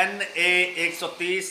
NA 130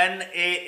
NA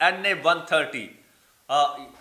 NA 130,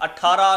18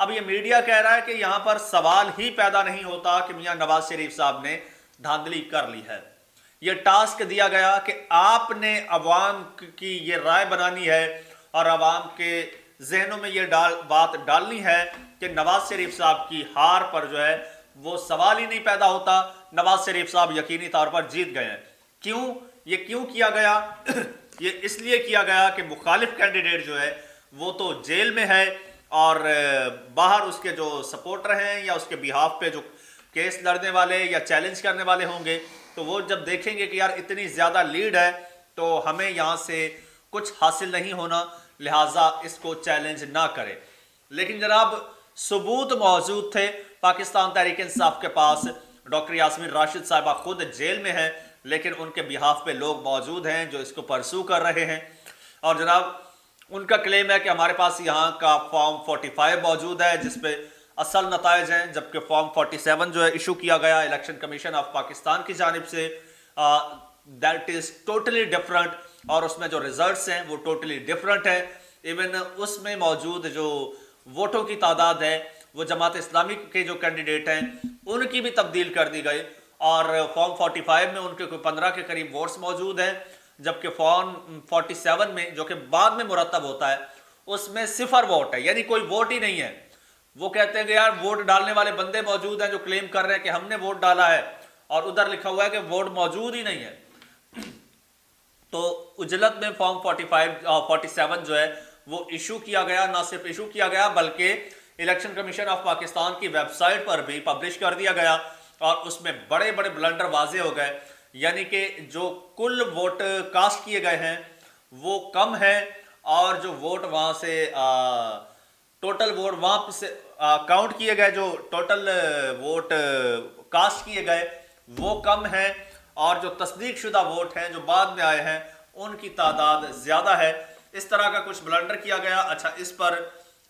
اب یہ media کہہ رہا ہے کہ یہاں پر سوال ہی پیدا نہیں ہوتا کہ میاں نواز شریف صاحب نے دھاندلی کر لی ہے. یہ ٹاسک دیا گیا کہ آپ نے عوام کی یہ رائے بنانی ہے اور عوام کے ذہنوں میں یہ بات ڈالنی ہے کہ نواز شریف صاحب کی ہار پر جو ہے وہ سوال ہی نہیں پیدا ہوتا. نواز شریف صاحب یقینی طور پر جیت گئے ہیں. کیوں کیا گیا؟ یہ اس لیے کیا گیا کہ مخالف کینڈیڈیٹ جو ہے وہ تو جیل میں ہے اور باہر اس کے جو سپورٹر ہیں یا اس کے بیہاف پہ جو کیس لڑنے والے یا چیلنج کرنے والے ہوں گے تو وہ جب دیکھیں گے کہ یار اتنی زیادہ لیڈ ہے تو ہمیں یہاں سے کچھ حاصل نہیں ہونا، لہٰذا اس کو چیلنج نہ کرے. لیکن جناب ثبوت موجود تھے. پاکستان تحریک انصاف کے پاس ڈاکٹر یاسمین راشد صاحبہ خود جیل میں ہیں، لیکن ان کے بیہاف پہ لوگ موجود ہیں جو اس کو پرسو کر رہے ہیں. اور جناب ان کا کلیم ہے کہ ہمارے پاس یہاں کا فارم 45 موجود ہے جس پہ اصل نتائج ہیں، جبکہ فارم 47 جو ہے ایشو کیا گیا الیکشن کمیشن آف پاکستان کی جانب سے، دیٹ از ٹوٹلی ڈفرنٹ، اور اس میں جو ریزلٹس ہیں وہ ٹوٹلی ڈفرنٹ ہیں. ایون اس میں موجود جو ووٹوں کی تعداد ہے وہ جماعت اسلامی کے جو کینڈیڈیٹ ہیں ان کی بھی تبدیل کر دی گئی، اور فارم 45 میں ان کے کوئی 15 کے قریب ووٹس موجود ہیں، جبکہ فارم 47 میں جو کہ بعد میں مرتب ہوتا ہے اس میں 0 ووٹ ہے، یعنی کوئی ووٹ ہی نہیں ہے. وہ کہتے ہیں کہ یار ووٹ ڈالنے والے بندے موجود ہیں جو کلیم کر رہے ہیں کہ ہم نے ووٹ ڈالا ہے، اور ادھر لکھا ہوا ہے کہ ووٹ موجود ہی نہیں ہے. تو اجلت میں فارم 47 جو ہے وہ ایشو کیا گیا. نہ صرف ایشو کیا گیا بلکہ الیکشن کمیشن آف پاکستان کی ویب سائٹ پر بھی پبلش کر دیا گیا، اور اس میں بڑے بڑے بلنڈر واضح ہو گئے. یعنی کہ جو کل ووٹ کاسٹ کیے گئے ہیں وہ کم ہیں، اور جو ووٹ وہاں سے ٹوٹل ووٹ وہاں سے کاؤنٹ کیے گئے، جو ٹوٹل ووٹ کاسٹ کیے گئے وہ کم ہیں، اور جو تصدیق شدہ ووٹ ہیں جو بعد میں آئے ہیں ان کی تعداد زیادہ ہے. اس طرح کا کچھ بلنڈر کیا گیا. اچھا، اس پر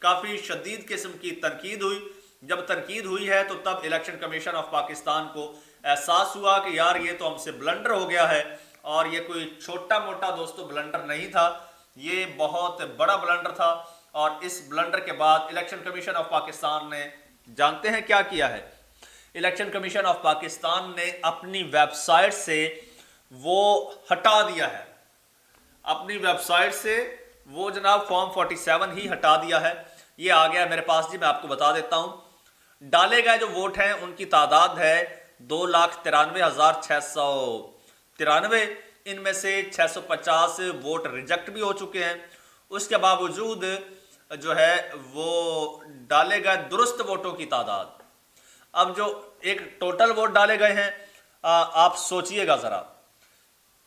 کافی شدید قسم کی تنقید ہوئی. جب تنقید ہوئی ہے تو تب الیکشن کمیشن آف پاکستان کو احساس ہوا کہ یار یہ تو ہم سے بلنڈر ہو گیا ہے، اور یہ کوئی چھوٹا موٹا دوستو بلنڈر نہیں تھا، یہ بہت بڑا بلنڈر تھا. اور اس بلنڈر کے بعد الیکشن کمیشن آف پاکستان نے جانتے ہیں کیا کیا ہے؟ الیکشن کمیشن آف پاکستان نے اپنی ویب سائٹ سے وہ ہٹا دیا ہے. اپنی ویب سائٹ سے وہ جناب فارم 47 ہی ہٹا دیا ہے. یہ آ گیا میرے پاس جی، میں آپ کو بتا دیتا ہوں. ڈالے گئے جو ووٹ ہیں ان کی تعداد ہے 2,93,693. ان میں سے 650 ووٹ ریجیکٹ بھی ہو چکے ہیں. اس کے باوجود جو ہے وہ ڈالے گئے درست ووٹوں کی تعداد، اب جو ایک ٹوٹل ووٹ ڈالے گئے ہیں آپ سوچئے گا ذرا،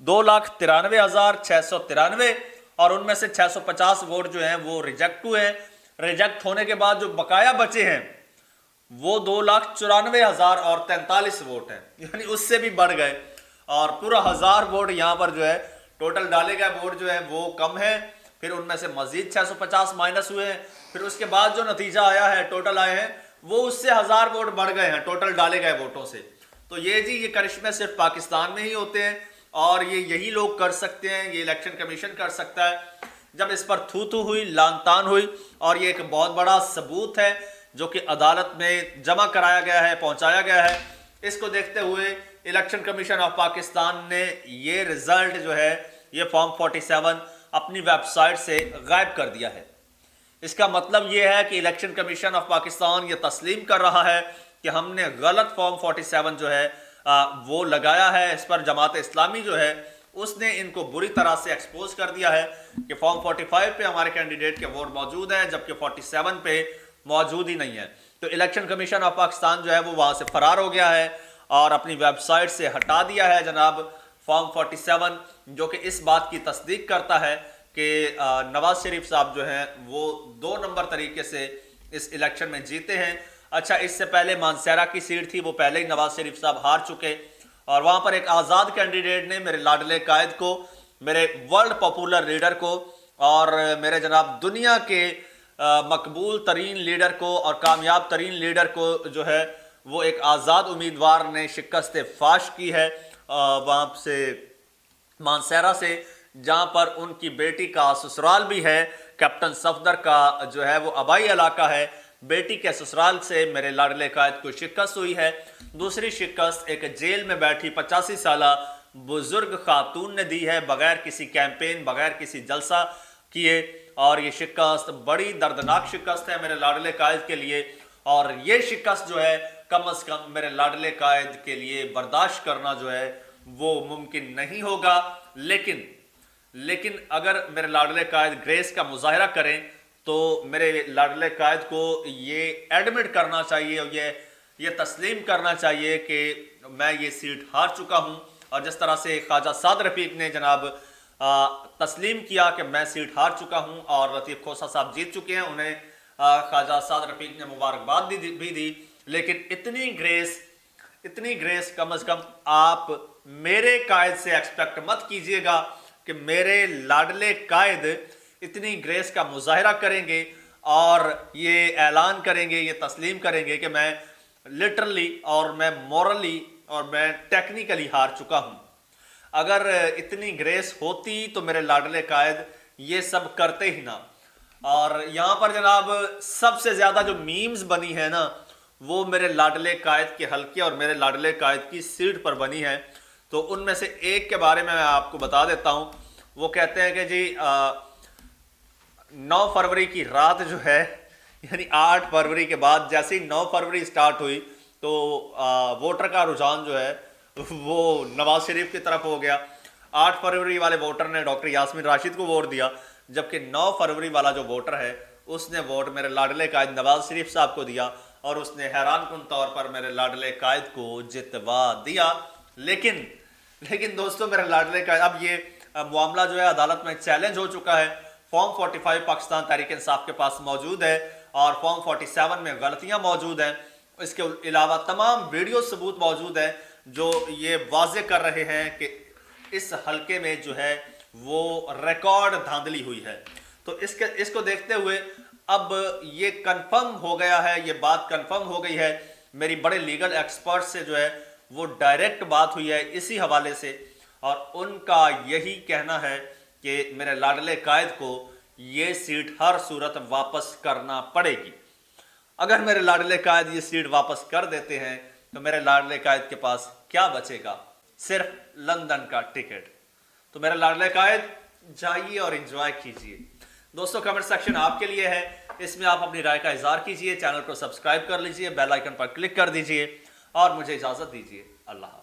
2,93,693، اور ان میں سے 650 ووٹ جو ہیں وہ ریجیکٹ ہوئے ہیں. ریجیکٹ ہونے کے بعد جو بقایا بچے ہیں وہ 2,94,043 ووٹ ہیں، یعنی اس سے بھی بڑھ گئے، اور پورا 1000 ووٹ یہاں پر جو ہے ٹوٹل ڈالے گئے ووٹ جو ہے وہ کم ہے. پھر ان میں سے مزید 650 مائنس ہوئے ہیں. پھر اس کے بعد جو نتیجہ آیا ہے ٹوٹل آئے ہیں وہ اس سے 1000 ووٹ بڑھ گئے ہیں ٹوٹل ڈالے گئے ووٹوں سے. تو یہ جی یہ کرشمے صرف پاکستان میں ہی ہوتے ہیں، اور یہی لوگ کر سکتے ہیں، یہ الیکشن کمیشن کر سکتا ہے. جب اس پر تھو تھو ہوئی، لان تان ہوئی، اور یہ ایک بہت بڑا ثبوت ہے جو کہ عدالت میں جمع کرایا گیا ہے، پہنچایا گیا ہے. اس کو دیکھتے ہوئے الیکشن کمیشن آف پاکستان نے یہ رزلٹ جو ہے یہ فارم 47 اپنی ویب سائٹ سے غائب کر دیا ہے. اس کا مطلب یہ ہے کہ الیکشن کمیشن آف پاکستان یہ تسلیم کر رہا ہے کہ ہم نے غلط فارم 47 جو ہے وہ لگایا ہے. اس پر جماعت اسلامی جو ہے اس نے ان کو بری طرح سے ایکسپوز کر دیا ہے کہ فارم 45 پہ ہمارے کینڈیڈیٹ کے ووٹ موجود ہیں جبکہ 47 پہ موجود ہی نہیں ہے. تو الیکشن کمیشن آف پاکستان جو ہے وہ وہاں سے فرار ہو گیا ہے اور اپنی ویب سائٹ سے ہٹا دیا ہے جناب فارم 47، جو کہ اس بات کی تصدیق کرتا ہے کہ نواز شریف صاحب جو ہیں وہ 2 نمبر طریقے سے اس الیکشن میں جیتے ہیں. اچھا، اس سے پہلے مانسیرا کی سیٹ تھی، وہ پہلے ہی نواز شریف صاحب ہار چکے، اور وہاں پر ایک آزاد کینڈیڈیٹ نے میرے لاڈلے قائد کو، میرے ورلڈ پاپولر لیڈر کو، اور میرے جناب دنیا کے مقبول ترین لیڈر کو اور کامیاب ترین لیڈر کو جو ہے وہ ایک آزاد امیدوار نے شکست فاش کی ہے وہاں سے مانسیرا سے، جہاں پر ان کی بیٹی کا سسرال بھی ہے. کیپٹن صفدر کا جو ہے وہ آبائی علاقہ ہے بیٹی کے سسرال سے میرے لاڈلے قائد کو شکست ہوئی ہے، دوسری شکست ایک جیل میں بیٹھی 85 سالہ بزرگ خاتون نے دی ہے، بغیر کسی کیمپین، بغیر کسی جلسہ کیے، اور یہ شکست بڑی دردناک شکست ہے میرے لاڈلے قائد کے لیے، اور یہ شکست جو ہے کم از کم میرے لاڈلے قائد کے لیے برداشت کرنا جو ہے وہ ممکن نہیں ہوگا، لیکن اگر میرے لاڈلے قائد گریس کا مظاہرہ کریں تو میرے لاڈلے قائد کو یہ ایڈمٹ کرنا چاہیے، اور یہ تسلیم کرنا چاہیے کہ میں یہ سیٹ ہار چکا ہوں، اور جس طرح سے خواجہ سعد رفیق نے جناب تسلیم کیا کہ میں سیٹ ہار چکا ہوں اور لطیف کھوسہ صاحب جیت چکے ہیں، انہیں خواجہ سعد رفیق نے مبارکباد بھی دی، لیکن اتنی گریس کم از کم آپ میرے قائد سے ایکسپیکٹ مت کیجئے گا کہ میرے لاڈلے قائد اتنی گریس کا مظاہرہ کریں گے اور یہ اعلان کریں گے، یہ تسلیم کریں گے کہ میں لٹرلی اور میں مورلی اور میں ٹیکنیکلی ہار چکا ہوں۔ اگر اتنی گریس ہوتی تو میرے لاڈلے قائد یہ سب کرتے ہی نہ۔ اور یہاں پر جناب سب سے زیادہ جو میمز بنی ہے نا وہ میرے لاڈلے قائد کے حلقے اور میرے لاڈلے قائد کی سیٹ پر بنی ہے، تو ان میں سے ایک کے بارے میں آپ کو بتا دیتا ہوں۔ وہ کہتے ہیں کہ جی 9 فروری کی رات جو ہے، یعنی 8 فروری کے بعد جیسے ہی 9 فروری سٹارٹ ہوئی تو ووٹر کا رجحان جو ہے وہ نواز شریف کی طرف ہو گیا۔ 8 فروری والے ووٹر نے ڈاکٹر یاسمین راشد کو ووٹ دیا، جبکہ 9 فروری والا جو ووٹر ہے اس نے ووٹ میرے لاڈلے قائد نواز شریف صاحب کو دیا، اور اس نے حیران کن طور پر میرے لاڈلے قائد کو جتوا دیا۔ لیکن دوستو میرے لاڈلے قائد، اب یہ معاملہ جو ہے عدالت میں چیلنج ہو چکا ہے۔ فارم 45 پاکستان تحریک انصاف کے پاس موجود ہے، اور فارم 47 میں غلطیاں موجود ہیں، اس کے علاوہ تمام ویڈیو ثبوت موجود ہیں جو یہ واضح کر رہے ہیں کہ اس حلقے میں جو ہے وہ ریکارڈ دھاندلی ہوئی ہے۔ تو اس کو دیکھتے ہوئے اب یہ کنفرم ہو گیا ہے، یہ بات کنفرم ہو گئی ہے، میری بڑے لیگل ایکسپرٹ سے جو ہے وہ ڈائریکٹ بات ہوئی ہے اسی حوالے سے، اور ان کا یہی کہنا ہے کہ میرے لاڈلے قائد کو یہ سیٹ ہر صورت واپس کرنا پڑے گی۔ اگر میرے لاڈلے قائد یہ سیٹ واپس کر دیتے ہیں تو میرے لاڈلے قائد کے پاس کیا بچے گا؟ صرف لندن کا ٹکٹ۔ تو میرے لاڈلے قائد جائیے اور انجوائے کیجئے۔ دوستو کمنٹ سیکشن آپ کے لیے ہے، اس میں آپ اپنی رائے کا اظہار کیجئے، چینل کو سبسکرائب کر لیجئے، بیل آئیکن پر کلک کر دیجئے، اور مجھے اجازت دیجئے۔ اللہ حافظ۔